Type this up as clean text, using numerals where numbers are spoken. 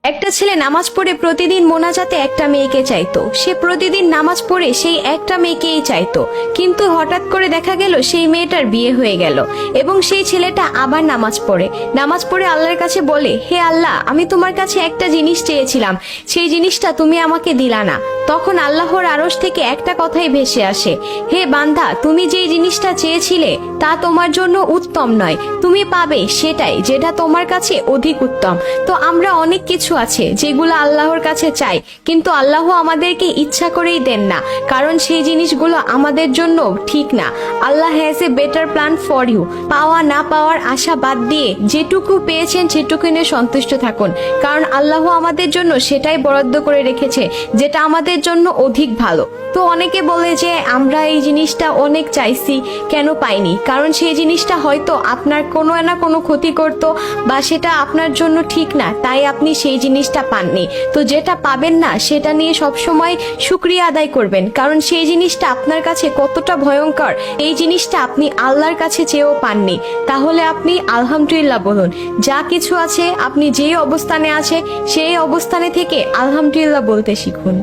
একটা ছেলে নামাজ পড়ে প্রতিদিন মোনাজাতে একটা মেয়েকে চাইতো। সে প্রতিদিন নামাজ পড়ে সেই একটা মেয়েকেই চাইতো, কিন্তু হঠাৎ করে দেখা গেল সেই মেয়েটার বিয়ে হয়ে গেল এবং সেই ছেলেটা আবার নামাজ পড়ে আল্লাহর কাছে বলে, হে আল্লাহ, আমি তোমার কাছে একটা জিনিস চেয়েছিলাম, সেই জিনিসটা তুমি আমাকে দিলা না। তখন আল্লাহর আরশ থেকে একটা কথাই ভেসে আসে, হে বান্দা, তুমি যেই জিনিসটা চেয়েছিলে তা তোমার জন্য উত্তম নয়, তুমি পাবে সেটাই যেটা তোমার কাছে অধিক উত্তম। তো আমরা অনেক কিছু আছে যেগুলো আল্লাহর কাছে চাই, কিন্তু আল্লাহ আমাদেরকে ইচ্ছা করেই দেন না, কারণ সেই জিনিসগুলো আমাদের জন্য ঠিক না। Allah has a better plan for you. পাওয়া না পাওয়ার আশা বাদ দিয়ে যেটুকু পেয়েছেন সেটুকু নিয়ে সন্তুষ্ট থাকুন, কারণ আল্লাহ আমাদের জন্য সেটাই বরাদ্দ করে রেখেছে যেটা আমাদের জন্য অধিক ভালো। তো অনেকে বলে যে আমরা এই জিনিসটা অনেক চাইছি, কেন পাইনি? কারণ সেই জিনিসটা হয়তো আপনার কোনো না কোনো ক্ষতি করতো, বা সেটা আপনার জন্য ঠিক না, তাই আপনি সেই জিনিসটা পাননি। তো যেটা পাবেন না সেটা নিয়ে সবসময় শুকরিয়া আদায় করবেন, কারণ সেই জিনিসটা আপনার কাছে কতটা ভয়ঙ্কর এই জিনিসটা আপনি আল্লাহর কাছে চেয়েও পাননি। তাহলে আপনি আলহামদুলিল্লাহ বলুন। যা কিছু আছে, আপনি যেই অবস্থানে আছে সেই অবস্থানে থেকে আলহামদুলিল্লাহ বলতে শিখুন।